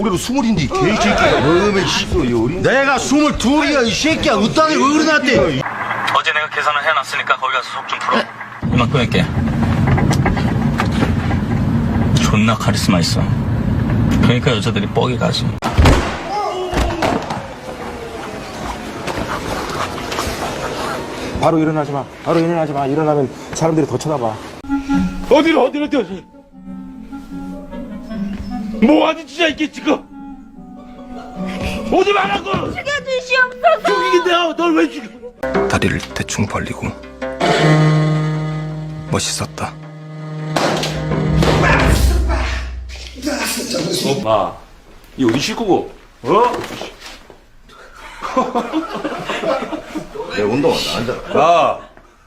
올해로 20인데 개새끼야. 너음에 씨도 어린. 내가 22이야 이 새끼야. 어따니 어른한테. 어제 내가 계산을 해놨으니까 거기 가서 속 좀 풀어. 이만큼 할게. 존나 카리스마 있어. 그러니까 여자들이 뻑이 가지. 바로 일어나지 마. 바로 일어나지 마. 일어나면 사람들이 더 쳐다봐. 어디로 뭐하는 짓이야 이게 지금. 오지 말라고. 죽여주시옵소서. 죽이긴데 널 왜 죽여. 다리를 대충 벌리고 멋있었다. 마, 이 어디 씻고 어? 내 운동한다 앉아라.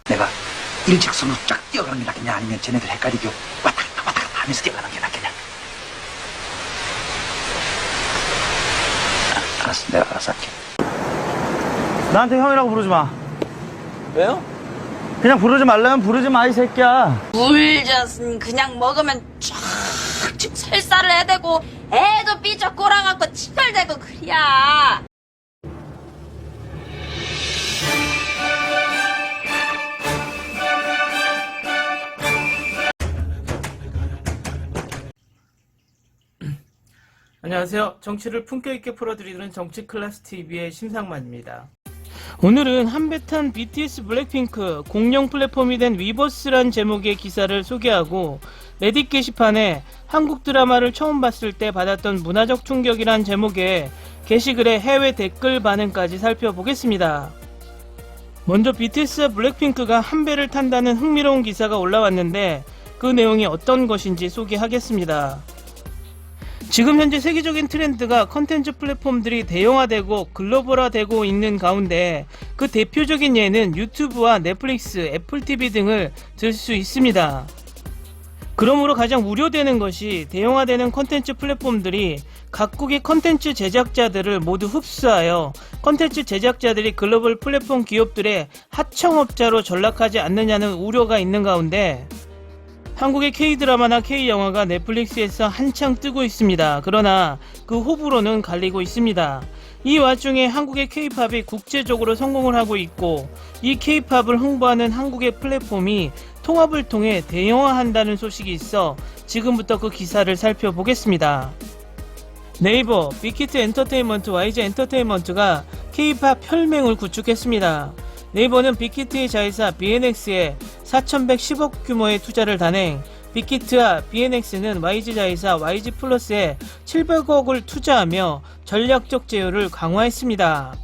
내가 일직선으로 쫙 뛰어가는 게 낫겠냐 아니면 쟤네들 헷갈리게 왔다 갔다 하면서 뛰어가는 게 낫겠냐. 알았어, 내가 알아서 할게. 나한테 형이라고 부르지 마. 왜요? 그냥 부르지 말라면 부르지 마, 이 새끼야. 물젓은 그냥 먹으면 쫙쭉 설사를 해대고 애도 삐져 꼬라갖고 치갈대고 그래야. 안녕하세요. 정치를 품격 있게 풀어드리는 정치 클래스 TV의 심상만입니다. 오늘은 한배탄 BTS 블랙핑크 공룡 플랫폼이 된 위버스란 제목의 기사를 소개하고 레딧 게시판에 한국 드라마를 처음 봤을 때 받았던 문화적 충격이란 제목의 게시글의 해외 댓글 반응까지 살펴보겠습니다. 먼저 BTS와 블랙핑크가 한 배를 탄다는 흥미로운 기사가 올라왔는데 그 내용이 어떤 것인지 소개하겠습니다. 지금 현재 세계적인 트렌드가 컨텐츠 플랫폼들이 대형화되고 글로벌화되고 있는 가운데 그 대표적인 예는 유튜브와 넷플릭스, 애플TV 등을 들 수 있습니다. 그러므로 가장 우려되는 것이 대형화되는 컨텐츠 플랫폼들이 각국의 컨텐츠 제작자들을 모두 흡수하여 컨텐츠 제작자들이 글로벌 플랫폼 기업들의 하청업자로 전락하지 않느냐는 우려가 있는 가운데 한국의 K드라마나 K영화가 넷플릭스에서 한창 뜨고 있습니다. 그러나 그 호불호는 갈리고 있습니다. 이 와중에 한국의 K-팝이 국제적으로 성공을 하고 있고 이 K-팝을 홍보하는 한국의 플랫폼이 통합을 통해 대형화한다는 소식이 있어 지금부터 그 기사를 살펴보겠습니다. 네이버, 빅히트 엔터테인먼트, YG 엔터테인먼트가 K-팝 혈맹을 구축했습니다. 네이버는 빅히트의 자회사 BNX에 4,110억 규모의 투자를 단행, 빅히트와 BNX는 YG 자회사 YG 플러스에 700억을 투자하며 전략적 제휴를 강화했습니다.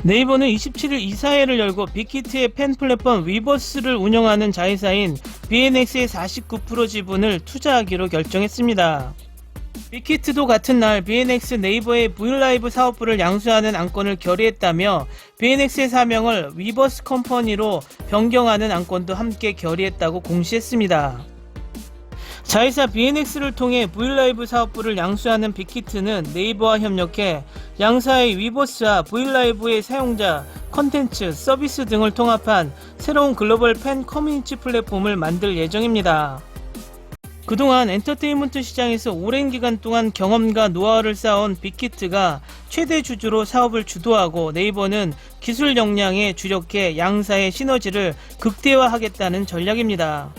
네이버는 27일 이사회를 열고 빅히트의 팬 플랫폼 위버스를 운영하는 자회사인 BNX의 49% 지분을 투자하기로 결정했습니다. 빅히트도 같은 날 BNX 네이버의 브이라이브 사업부를 양수하는 안건을 결의했다며 BNX의 사명을 위버스 컴퍼니로 변경하는 안건도 함께 결의했다고 공시했습니다. 자회사 BNX를 통해 브이라이브 사업부를 양수하는 빅히트는 네이버와 협력해 양사의 위버스와 브이라이브의 사용자, 컨텐츠, 서비스 등을 통합한 새로운 글로벌 팬 커뮤니티 플랫폼을 만들 예정입니다. 그동안 엔터테인먼트 시장에서 오랜 기간 동안 경험과 노하우를 쌓아온 빅히트가 최대 주주로 사업을 주도하고 네이버는 기술 역량에 주력해 양사의 시너지를 극대화하겠다는 전략입니다.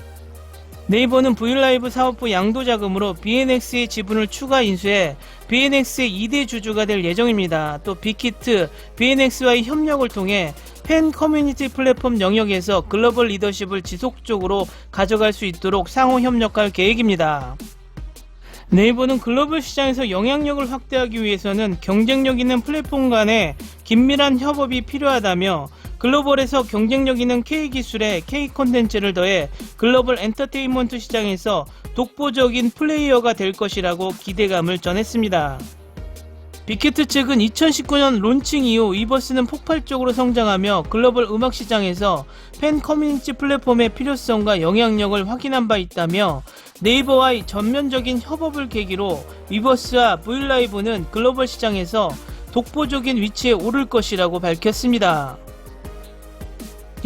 네이버는 브이라이브 사업부 양도자금으로 BNX의 지분을 추가 인수해 BNX의 2대 주주가 될 예정입니다. 또 빅히트, BNX와의 협력을 통해 팬 커뮤니티 플랫폼 영역에서 글로벌 리더십을 지속적으로 가져갈 수 있도록 상호 협력할 계획입니다. 네이버는 글로벌 시장에서 영향력을 확대하기 위해서는 경쟁력 있는 플랫폼 간의 긴밀한 협업이 필요하다며 글로벌에서 경쟁력 있는 K기술에 K콘텐츠를 더해 글로벌 엔터테인먼트 시장에서 독보적인 플레이어가 될 것이라고 기대감을 전했습니다. 빅히트 측은 2019년 론칭 이후 위버스는 폭발적으로 성장하며 글로벌 음악 시장에서 팬 커뮤니티 플랫폼의 필요성과 영향력을 확인한 바 있다며 네이버와의 전면적인 협업을 계기로 위버스와 브이라이브는 글로벌 시장에서 독보적인 위치에 오를 것이라고 밝혔습니다.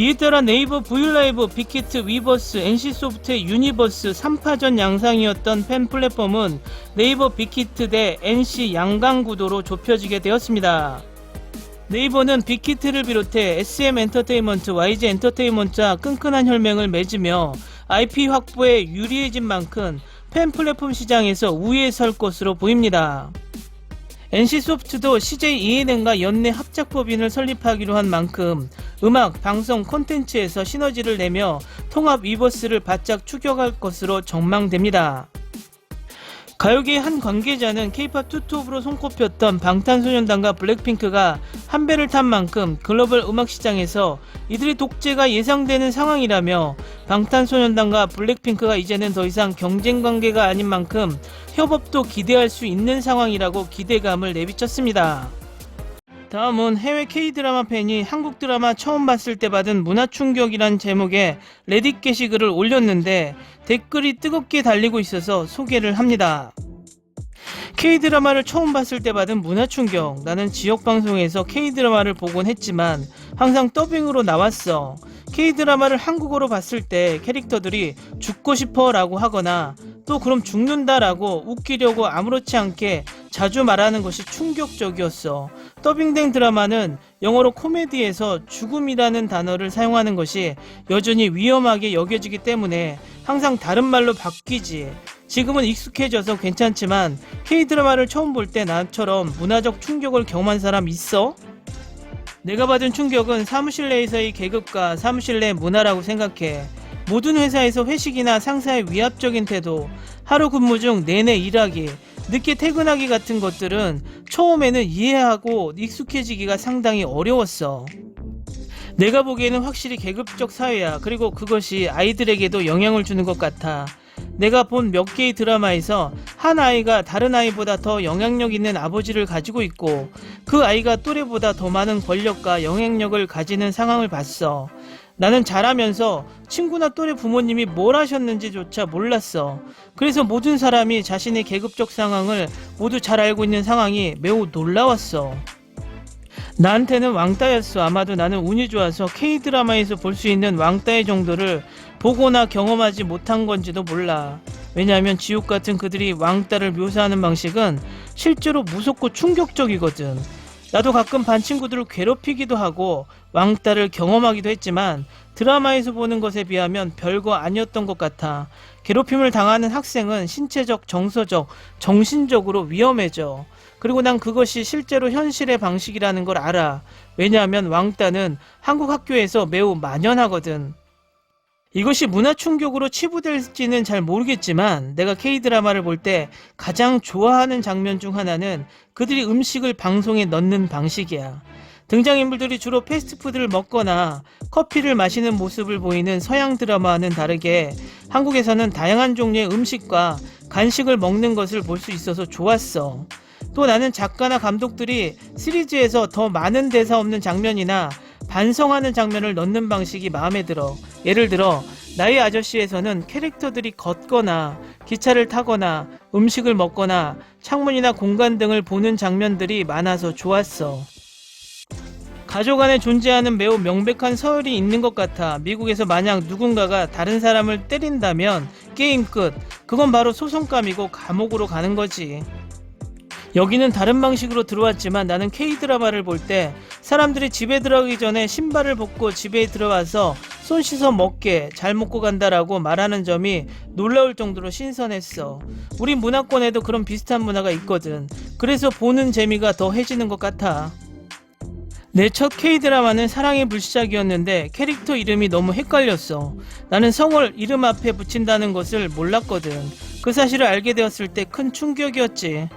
이에 따라 네이버 V라이브, 빅히트, 위버스, NC소프트의 유니버스 3파전 양상이었던 팬 플랫폼은 네이버 빅히트 대 NC 양강 구도로 좁혀지게 되었습니다. 네이버는 빅히트를 비롯해 SM엔터테인먼트, YG엔터테인먼트와 끈끈한 혈맹을 맺으며 IP 확보에 유리해진 만큼 팬 플랫폼 시장에서 우위에 설 것으로 보입니다. NC소프트도 CJ ENM과 연내 합작법인을 설립하기로 한 만큼 음악, 방송, 콘텐츠에서 시너지를 내며 통합 위버스를 바짝 추격할 것으로 전망됩니다. 가요계의 한 관계자는 K-POP 투톱으로 손꼽혔던 방탄소년단과 블랙핑크가 한 배를 탄 만큼 글로벌 음악 시장에서 이들의 독재가 예상되는 상황이라며 방탄소년단과 블랙핑크가 이제는 더 이상 경쟁 관계가 아닌 만큼 협업도 기대할 수 있는 상황이라고 기대감을 내비쳤습니다. 다음은 해외 K-드라마 팬이 한국 드라마 처음 봤을 때 받은 문화충격이란 제목의 레딧 게시글을 올렸는데 댓글이 뜨겁게 달리고 있어서 소개를 합니다. K-드라마를 처음 봤을 때 받은 문화충격. 나는 지역방송에서 K-드라마를 보곤 했지만 항상 더빙으로 나왔어. K-드라마를 한국어로 봤을 때 캐릭터들이 죽고 싶어 라고 하거나 또 그럼 죽는다 라고 웃기려고 아무렇지 않게 자주 말하는 것이 충격적이었어. 더빙된 드라마는 영어로 코미디에서 죽음이라는 단어를 사용하는 것이 여전히 위험하게 여겨지기 때문에 항상 다른 말로 바뀌지. 지금은 익숙해져서 괜찮지만 K-드라마를 처음 볼 때 나처럼 문화적 충격을 경험한 사람 있어? 내가 받은 충격은 사무실 내에서의 계급과 사무실 내 문화라고 생각해. 모든 회사에서 회식이나 상사의 위압적인 태도, 하루 근무 중 내내 일하기, 늦게 퇴근하기 같은 것들은 처음에는 이해하고 익숙해지기가 상당히 어려웠어. 내가 보기에는 확실히 계급적 사회야. 그리고 그것이 아이들에게도 영향을 주는 것 같아. 내가 본 몇 개의 드라마에서 한 아이가 다른 아이보다 더 영향력 있는 아버지를 가지고 있고 그 아이가 또래보다 더 많은 권력과 영향력을 가지는 상황을 봤어. 나는 자라면서 친구나 또래 부모님이 뭘 하셨는지조차 몰랐어. 그래서 모든 사람이 자신의 계급적 상황을 모두 잘 알고 있는 상황이 매우 놀라웠어. 나한테는 왕따였어. 아마도 나는 운이 좋아서 K-드라마에서 볼 수 있는 왕따의 정도를 보거나 경험하지 못한 건지도 몰라. 왜냐하면 지옥 같은 그들이 왕따를 묘사하는 방식은 실제로 무섭고 충격적이거든. 나도 가끔 반 친구들을 괴롭히기도 하고 왕따를 경험하기도 했지만 드라마에서 보는 것에 비하면 별거 아니었던 것 같아. 괴롭힘을 당하는 학생은 신체적, 정서적, 정신적으로 위험해져. 그리고 난 그것이 실제로 현실의 방식이라는 걸 알아. 왜냐하면 왕따는 한국 학교에서 매우 만연하거든. 이것이 문화 충격으로 치부될지는 잘 모르겠지만 내가 K-드라마를 볼 때 가장 좋아하는 장면 중 하나는 그들이 음식을 방송에 넣는 방식이야. 등장인물들이 주로 패스트푸드를 먹거나 커피를 마시는 모습을 보이는 서양 드라마와는 다르게 한국에서는 다양한 종류의 음식과 간식을 먹는 것을 볼 수 있어서 좋았어. 또 나는 작가나 감독들이 시리즈에서 더 많은 대사 없는 장면이나 반성하는 장면을 넣는 방식이 마음에 들어. 예를 들어 나의 아저씨에서는 캐릭터들이 걷거나 기차를 타거나 음식을 먹거나 창문이나 공간 등을 보는 장면들이 많아서 좋았어. 가족 안에 존재하는 매우 명백한 서열이 있는 것 같아. 미국에서 만약 누군가가 다른 사람을 때린다면 게임 끝. 그건 바로 소송감이고 감옥으로 가는 거지. 여기는 다른 방식으로 들어왔지만 나는 K-드라마를 볼 때 사람들이 집에 들어가기 전에 신발을 벗고 집에 들어와서 손 씻어 먹게, 잘 먹고 간다라고 말하는 점이 놀라울 정도로 신선했어. 우리 문화권에도 그런 비슷한 문화가 있거든. 그래서 보는 재미가 더해지는 것 같아. 내 첫 K-드라마는 사랑의 불시착이었는데 캐릭터 이름이 너무 헷갈렸어. 나는 성을 이름 앞에 붙인다는 것을 몰랐거든. 그 사실을 알게 되었을 때 큰 충격이었지.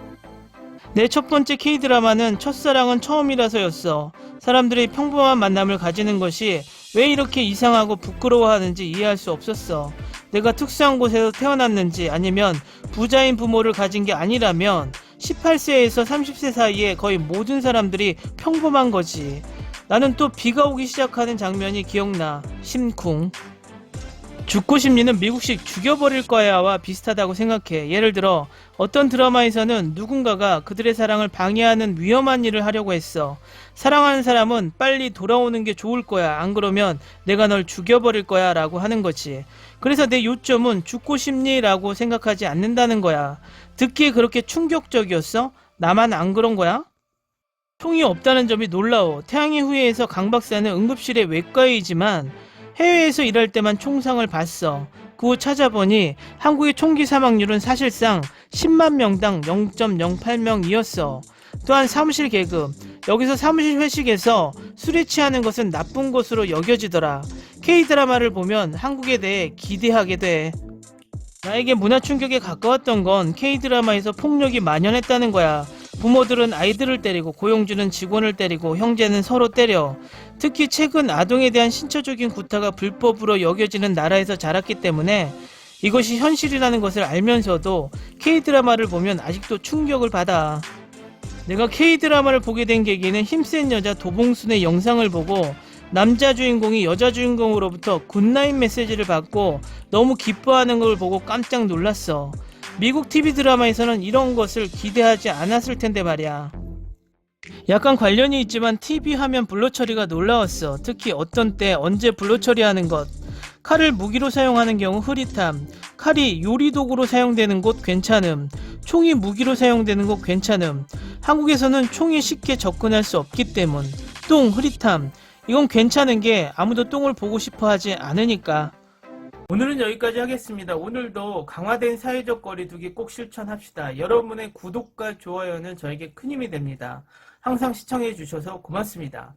내 첫 번째 K-드라마는 첫사랑은 처음이라서였어. 사람들이 평범한 만남을 가지는 것이 왜 이렇게 이상하고 부끄러워하는지 이해할 수 없었어. 내가 특수한 곳에서 태어났는지 아니면 부자인 부모를 가진 게 아니라면 18세에서 30세 사이에 거의 모든 사람들이 평범한 거지. 나는 또 비가 오기 시작하는 장면이 기억나. 심쿵. 죽고 싶니는 미국식 죽여버릴 거야와 비슷하다고 생각해. 예를 들어 어떤 드라마에서는 누군가가 그들의 사랑을 방해하는 위험한 일을 하려고 했어. 사랑하는 사람은 빨리 돌아오는 게 좋을 거야. 안 그러면 내가 널 죽여버릴 거야 라고 하는 거지. 그래서 내 요점은 죽고 싶니? 라고 생각하지 않는다는 거야. 듣기에 그렇게 충격적이었어? 나만 안 그런 거야? 총이 없다는 점이 놀라워. 태양의 후예에서 강 박사는 응급실의 외과의지만 해외에서 일할 때만 총상을 봤어. 그 후 찾아보니 한국의 총기 사망률은 사실상 10만 명당 0.08명이었어. 또한 사무실 계급. 여기서 사무실 회식에서 술에 취하는 것은 나쁜 것으로 여겨지더라. K드라마를 보면 한국에 대해 기대하게 돼. 나에게 문화 충격에 가까웠던 건 K드라마에서 폭력이 만연했다는 거야. 부모들은 아이들을 때리고 고용주는 직원을 때리고 형제는 서로 때려. 특히 최근 아동에 대한 신체적인 구타가 불법으로 여겨지는 나라에서 자랐기 때문에 이것이 현실이라는 것을 알면서도 K드라마를 보면 아직도 충격을 받아. 내가 K드라마를 보게 된 계기는 힘센 여자 도봉순의 영상을 보고 남자 주인공이 여자 주인공으로부터 굿나잇 메시지를 받고 너무 기뻐하는 걸 보고 깜짝 놀랐어. 미국 TV 드라마에서는 이런 것을 기대하지 않았을 텐데 말이야. 약간 관련이 있지만 TV 화면 블러 처리가 놀라웠어. 특히 어떤 때 언제 블러 처리하는 것. 칼을 무기로 사용하는 경우 흐릿함. 칼이 요리 도구로 사용되는 곳 괜찮음. 총이 무기로 사용되는 곳 괜찮음. 한국에서는 총에 쉽게 접근할 수 없기 때문. 똥 흐릿함. 이건 괜찮은 게 아무도 똥을 보고 싶어 하지 않으니까. 오늘은 여기까지 하겠습니다. 오늘도 강화된 사회적 거리두기 꼭 실천합시다. 여러분의 구독과 좋아요는 저에게 큰 힘이 됩니다. 항상 시청해 주셔서 고맙습니다.